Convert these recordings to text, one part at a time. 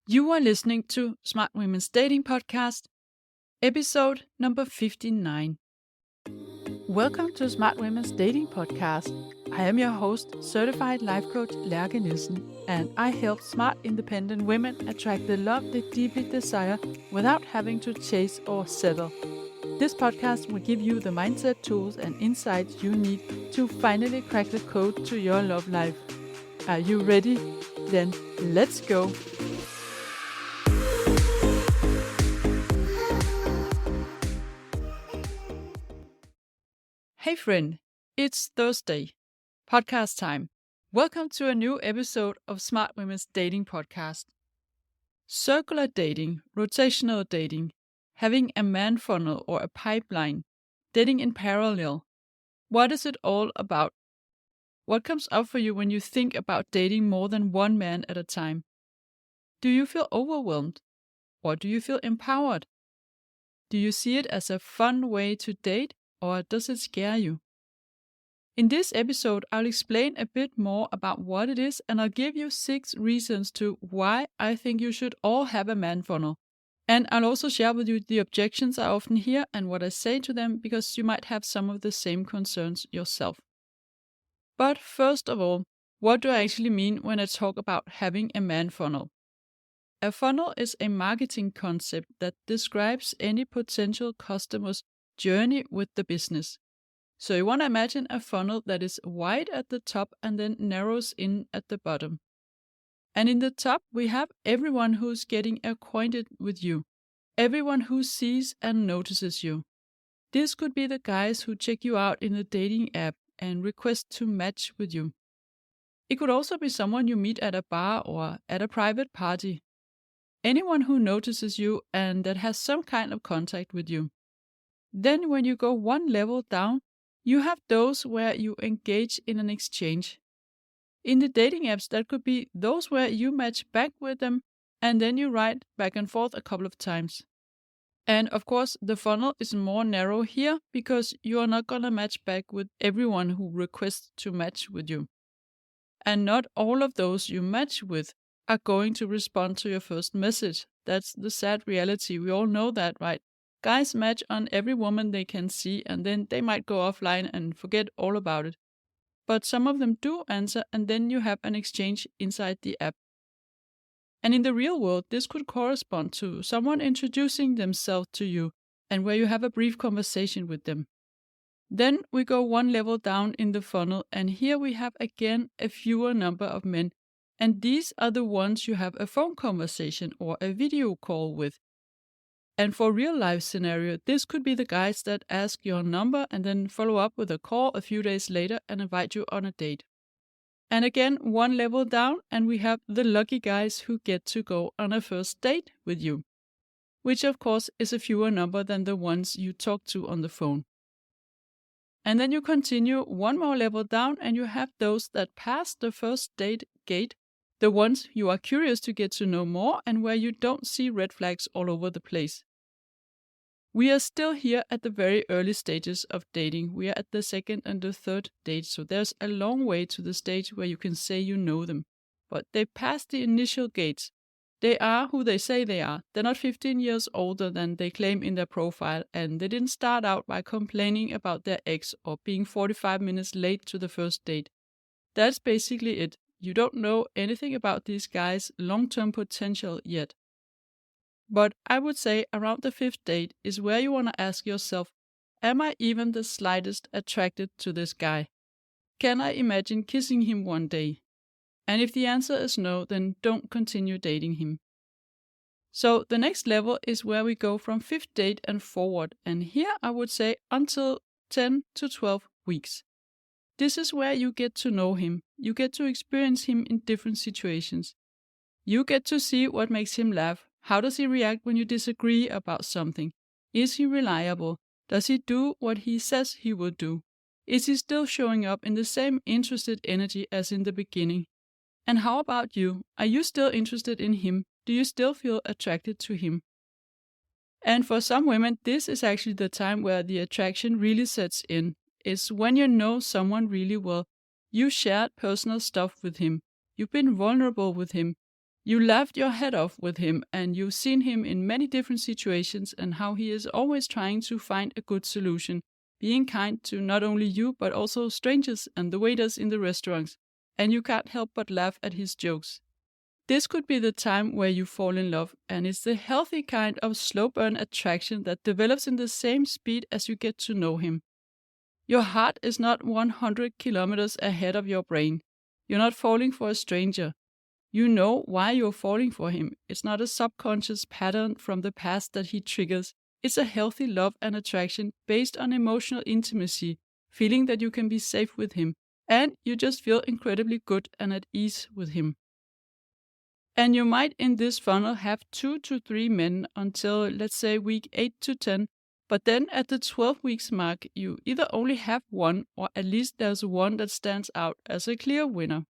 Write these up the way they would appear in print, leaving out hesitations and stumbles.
You are listening to Smart Women's Dating Podcast, episode number 59. Welcome to Smart Women's Dating Podcast. I am your host, certified life coach Lærke Nielsen, and I help smart, independent women attract the love they deeply desire without having to chase or settle. This podcast will give you the mindset tools and insights you need to finally crack the code to your love life. Are you ready? Then let's go! Hey friend, it's Thursday, podcast time. Welcome to a new episode of Smart Women's Dating Podcast. Circular dating, rotational dating, having a man funnel or a pipeline, dating in parallel. What is it all about? What comes up for you when you think about dating more than one man at a time? Do you feel overwhelmed? Or do you feel empowered? Do you see it as a fun way to date, or does it scare you? In this episode, I'll explain a bit more about what it is, and I'll give you 6 reasons to why I think you should all have a man funnel. And I'll also share with you the objections I often hear and what I say to them, because you might have some of the same concerns yourself. But first of all, what do I actually mean when I talk about having a man funnel? A funnel is a marketing concept that describes any potential customer's journey with the business. So you want to imagine a funnel that is wide at the top and then narrows in at the bottom. And in the top, we have everyone who's getting acquainted with you, everyone who sees and notices you. This could be the guys who check you out in a dating app and request to match with you. It could also be someone you meet at a bar or at a private party. Anyone who notices you and that has some kind of contact with you. Then when you go one level down, you have those where you engage in an exchange. In the dating apps, that could be those where you match back with them and then you write back and forth a couple of times. And of course, the funnel is more narrow here because you are not going to match back with everyone who requests to match with you. And not all of those you match with are going to respond to your first message. That's the sad reality. We all know that, right? Guys match on every woman they can see and then they might go offline and forget all about it. But some of them do answer and then you have an exchange inside the app. And in the real world, this could correspond to someone introducing themselves to you and where you have a brief conversation with them. Then we go one level down in the funnel and here we have again a fewer number of men. And these are the ones you have a phone conversation or a video call with. And for real life scenario, this could be the guys that ask your number and then follow up with a call a few days later and invite you on a date. And again, one level down and we have the lucky guys who get to go on a first date with you, which of course is a fewer number than the ones you talk to on the phone. And then you continue one more level down and you have those that pass the first date gate, the ones you are curious to get to know more and where you don't see red flags all over the place. We are still here at the very early stages of dating. We are at the second and the third date, so there's a long way to the stage where you can say you know them. But they passed the initial gates. They are who they say they are. They're not 15 years older than they claim in their profile, and they didn't start out by complaining about their ex or being 45 minutes late to the first date. That's basically it. You don't know anything about these guys' long-term potential yet. But I would say around the 5th date is where you want to ask yourself, am I even the slightest attracted to this guy? Can I imagine kissing him one day? And if the answer is no, then don't continue dating him. So the next level is where we go from 5th date and forward, and here I would say until 10 to 12 weeks. This is where you get to know him. You get to experience him in different situations. You get to see what makes him laugh. How does he react when you disagree about something? Is he reliable? Does he do what he says he will do? Is he still showing up in the same interested energy as in the beginning? And how about you? Are you still interested in him? Do you still feel attracted to him? And for some women, this is actually the time where the attraction really sets in. It's when you know someone really well. You shared personal stuff with him. You've been vulnerable with him. You laughed your head off with him, and you've seen him in many different situations and how he is always trying to find a good solution, being kind to not only you but also strangers and the waiters in the restaurants, and you can't help but laugh at his jokes. This could be the time where you fall in love, and it's the healthy kind of slow burn attraction that develops in the same speed as you get to know him. Your heart is not 100 kilometers ahead of your brain. You're not falling for a stranger. You know why you're falling for him. It's not a subconscious pattern from the past that he triggers. It's a healthy love and attraction based on emotional intimacy, feeling that you can be safe with him, and you just feel incredibly good and at ease with him. And you might in this funnel have 2 to 3 men until, let's say, week 8 to 10, but then at the 12 weeks mark, you either only have one or at least there's one that stands out as a clear winner.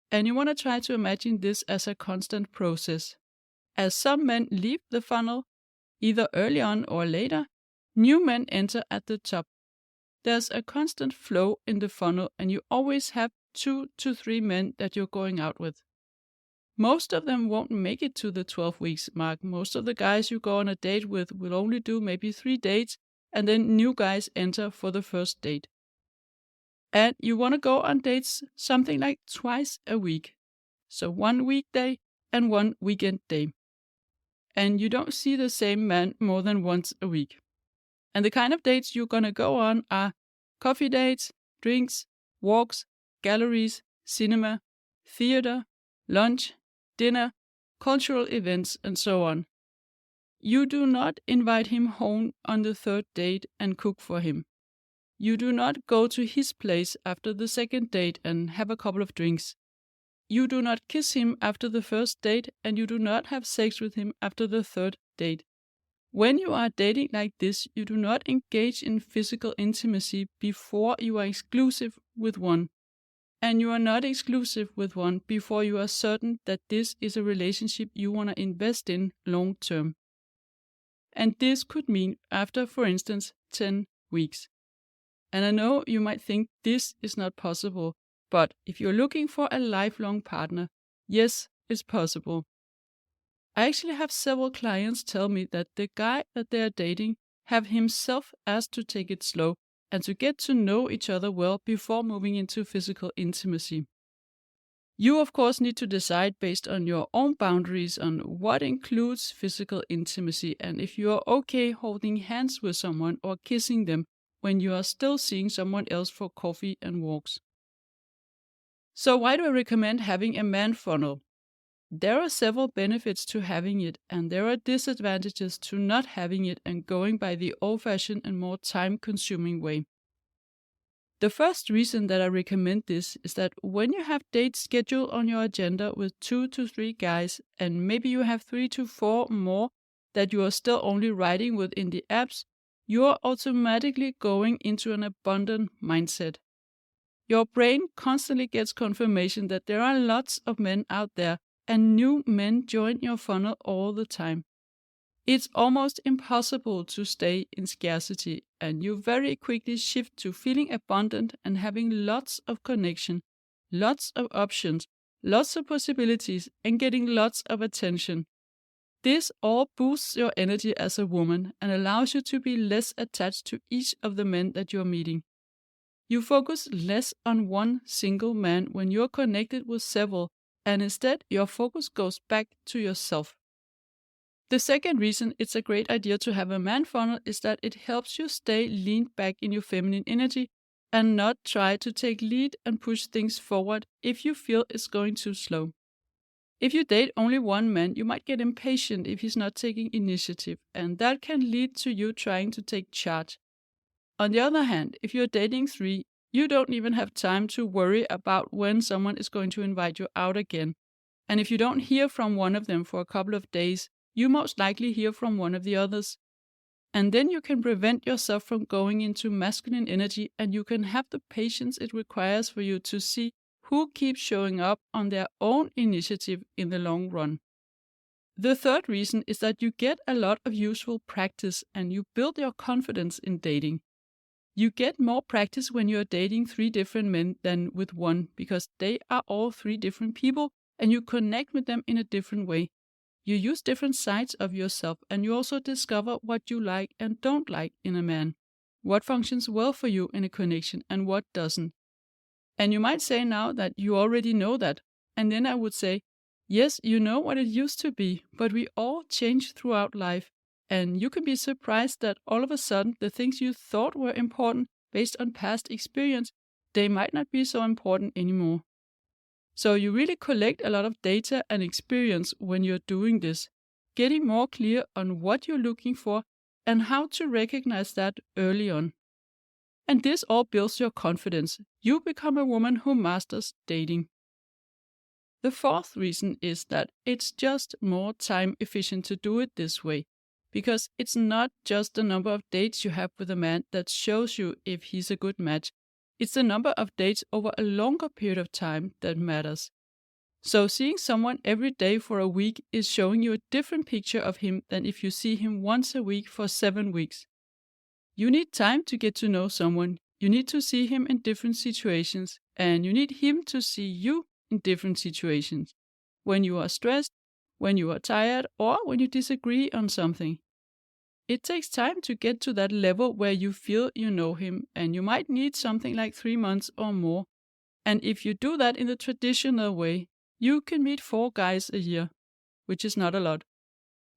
And you want to try to imagine this as a constant process. As some men leave the funnel, either early on or later, new men enter at the top. There's a constant flow in the funnel, and you always have 2 to 3 men that you're going out with. Most of them won't make it to the 12 weeks mark. Most of the guys you go on a date with will only do maybe 3 dates, and then new guys enter for the first date. And you want to go on dates something like twice a week. So 1 weekday and 1 weekend day. And you don't see the same man more than once a week. And the kind of dates you're going to go on are coffee dates, drinks, walks, galleries, cinema, theater, lunch, dinner, cultural events, and so on. You do not invite him home on the third date and cook for him. You do not go to his place after the second date and have a couple of drinks. You do not kiss him after the first date, and you do not have sex with him after the third date. When you are dating like this, you do not engage in physical intimacy before you are exclusive with one. And you are not exclusive with one before you are certain that this is a relationship you want to invest in long term. And this could mean after, for instance, 10 weeks. And I know you might think this is not possible, but if you're looking for a lifelong partner, yes, it's possible. I actually have several clients tell me that the guy that they are dating have himself asked to take it slow and to get to know each other well before moving into physical intimacy. You, of course, need to decide based on your own boundaries on what includes physical intimacy and if you are okay holding hands with someone or kissing them when you are still seeing someone else for coffee and walks. So why do I recommend having a man funnel? There are several benefits to having it, and there are disadvantages to not having it and going by the old-fashioned and more time-consuming way. The first reason that I recommend this is that when you have dates scheduled on your agenda with 2 to 3 guys, and maybe you have 3 to 4 more that you are still only writing with in the apps, you are automatically going into an abundant mindset. Your brain constantly gets confirmation that there are lots of men out there and new men join your funnel all the time. It's almost impossible to stay in scarcity, and you very quickly shift to feeling abundant and having lots of connection, lots of options, lots of possibilities, and getting lots of attention. This all boosts your energy as a woman and allows you to be less attached to each of the men that you're meeting. You focus less on one single man when you're connected with several, and instead your focus goes back to yourself. The second reason it's a great idea to have a man funnel is that it helps you stay leaned back in your feminine energy and not try to take lead and push things forward if you feel it's going too slow. If you date only one man, you might get impatient if he's not taking initiative, and that can lead to you trying to take charge. On the other hand, if you're dating 3, you don't even have time to worry about when someone is going to invite you out again. And if you don't hear from one of them for a couple of days, you most likely hear from one of the others. And then you can prevent yourself from going into masculine energy, and you can have the patience it requires for you to see who keeps showing up on their own initiative in the long run. The third reason is that you get a lot of useful practice and you build your confidence in dating. You get more practice when you're dating 3 different men than with one, because they are all 3 different people and you connect with them in a different way. You use different sides of yourself, and you also discover what you like and don't like in a man, what functions well for you in a connection and what doesn't. And you might say now that you already know that. And then I would say, yes, you know what it used to be, but we all change throughout life. And you can be surprised that all of a sudden the things you thought were important based on past experience, they might not be so important anymore. So you really collect a lot of data and experience when you're doing this, getting more clear on what you're looking for and how to recognize that early on. And this all builds your confidence. You become a woman who masters dating. The fourth reason is that it's just more time efficient to do it this way, because it's not just the number of dates you have with a man that shows you if he's a good match. It's the number of dates over a longer period of time that matters. So seeing someone every day for a week is showing you a different picture of him than if you see him once a week for 7 weeks. You need time to get to know someone. You need to see him in different situations, and you need him to see you in different situations. When you are stressed, when you are tired, or when you disagree on something. It takes time to get to that level where you feel you know him, and you might need something like 3 months or more. And if you do that in the traditional way, you can meet 4 guys a year, which is not a lot.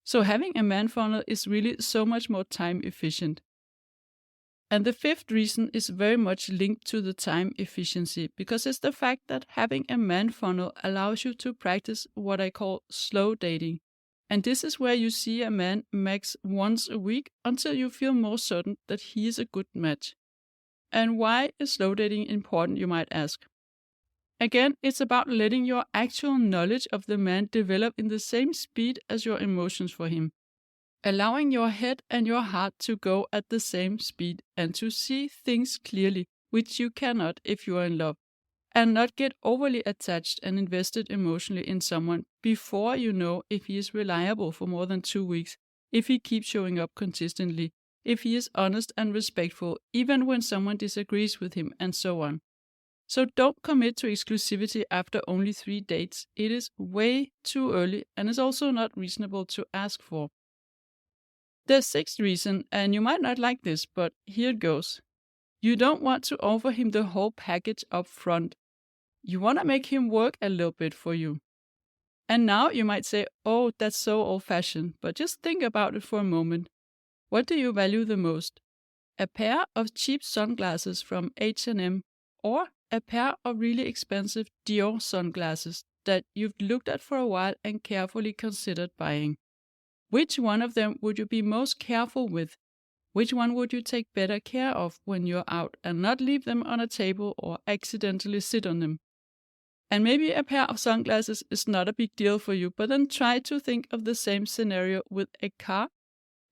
So having a man funnel is really so much more time efficient. And the fifth reason is very much linked to the time efficiency, because it's the fact that having a man funnel allows you to practice what I call slow dating. And this is where you see a man max once a week until you feel more certain that he is a good match. And why is slow dating important, you might ask? Again, it's about letting your actual knowledge of the man develop in the same speed as your emotions for him. Allowing your head and your heart to go at the same speed and to see things clearly, which you cannot if you are in love, and not get overly attached and invested emotionally in someone before you know if he is reliable for more than 2 weeks, if he keeps showing up consistently, if he is honest and respectful, even when someone disagrees with him, and so on. So don't commit to exclusivity after only 3 dates. It is way too early and is also not reasonable to ask for. The sixth reason, and you might not like this, but here it goes. You don't want to offer him the whole package up front. You want to make him work a little bit for you. And now you might say, oh, that's so old-fashioned, but just think about it for a moment. What do you value the most? A pair of cheap sunglasses from H&M or a pair of really expensive Dior sunglasses that you've looked at for a while and carefully considered buying? Which one of them would you be most careful with? Which one would you take better care of when you're out and not leave them on a table or accidentally sit on them? And maybe a pair of sunglasses is not a big deal for you, but then try to think of the same scenario with a car,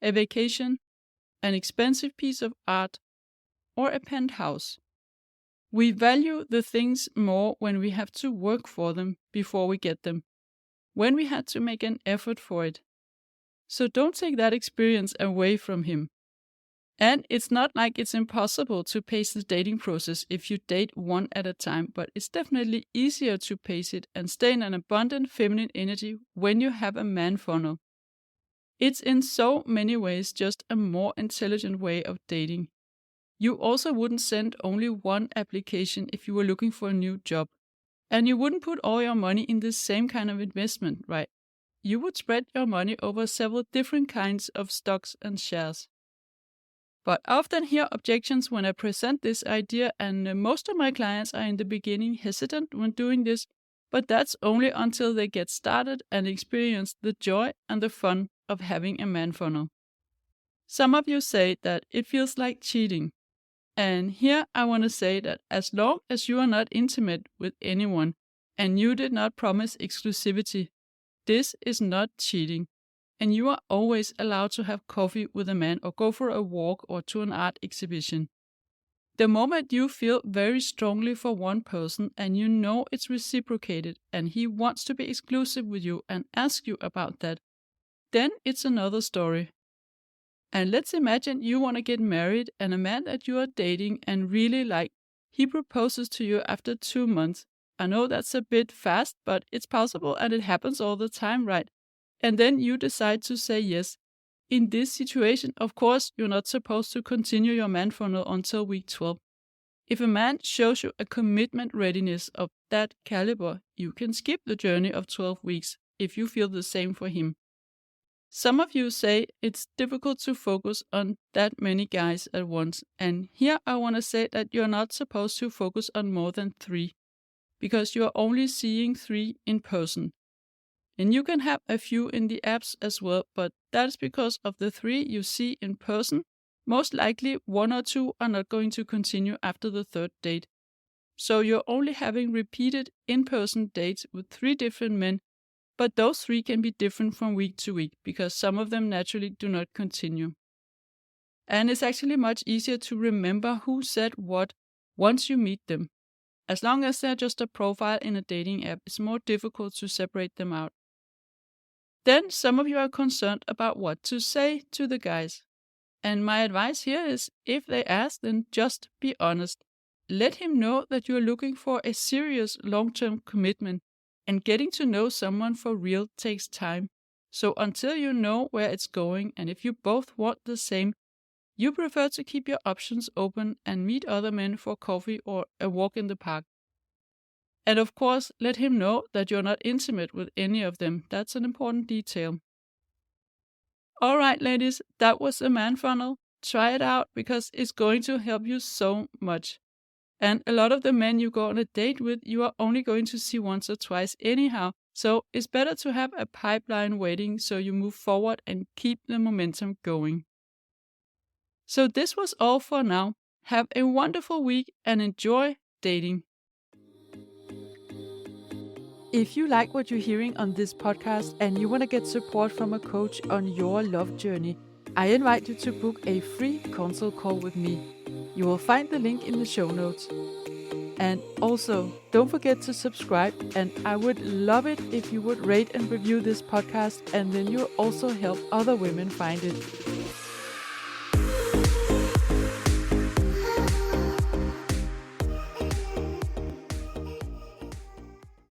a vacation, an expensive piece of art, or a penthouse. We value the things more when we have to work for them before we get them, when we had to make an effort for it. So don't take that experience away from him. And it's not like it's impossible to pace the dating process if you date one at a time, but it's definitely easier to pace it and stay in an abundant feminine energy when you have a man funnel. It's in so many ways just a more intelligent way of dating. You also wouldn't send only one application if you were looking for a new job. And you wouldn't put all your money in the same kind of investment, right? You would spread your money over several different kinds of stocks and shares. But I often hear objections when I present this idea, and most of my clients are in the beginning hesitant when doing this, but that's only until they get started and experience the joy and the fun of having a man funnel. Some of you say that it feels like cheating. And here I want to say that as long as you are not intimate with anyone and you did not promise exclusivity, this is not cheating, and you are always allowed to have coffee with a man or go for a walk or to an art exhibition. The moment you feel very strongly for one person and you know it's reciprocated and he wants to be exclusive with you and ask you about that, then it's another story. And let's imagine you want to get married and a man that you are dating and really like, he proposes to you after 2 months I know that's a bit fast, but it's possible and it happens all the time, right? And then you decide to say yes. In this situation, of course, you're not supposed to continue your man funnel until week 12. If a man shows you a commitment readiness of that caliber, you can skip the journey of 12 weeks if you feel the same for him. Some of you say it's difficult to focus on that many guys at once, and here I want to say that you're not supposed to focus on more than 3, because you're only seeing 3 in person. And you can have a few in the apps as well, but that is because of the 3 you see in person. Most likely 1 or 2 are not going to continue after the 3rd date. So you're only having repeated in-person dates with 3 different men, but those 3 can be different from week to week because some of them naturally do not continue. And it's actually much easier to remember who said what once you meet them. As long as they're just a profile in a dating app, it's more difficult to separate them out. Then some of you are concerned about what to say to the guys. And my advice here is, if they ask, then just be honest. Let him know that you're looking for a serious long-term commitment, and getting to know someone for real takes time. So until you know where it's going, and if you both want the same, you prefer to keep your options open and meet other men for coffee or a walk in the park. And of course, let him know that you're not intimate with any of them. That's an important detail. Alright, ladies, that was the man funnel. Try it out because it's going to help you so much. And a lot of the men you go on a date with, you are only going to see once or twice anyhow. So it's better to have a pipeline waiting so you move forward and keep the momentum going. So this was all for now. Have a wonderful week and enjoy dating. If you like what you're hearing on this podcast and you want to get support from a coach on your love journey, I invite you to book a free consult call with me. You will find the link in the show notes. And also, don't forget to subscribe, and I would love it if you would rate and review this podcast, and then you'll also help other women find it.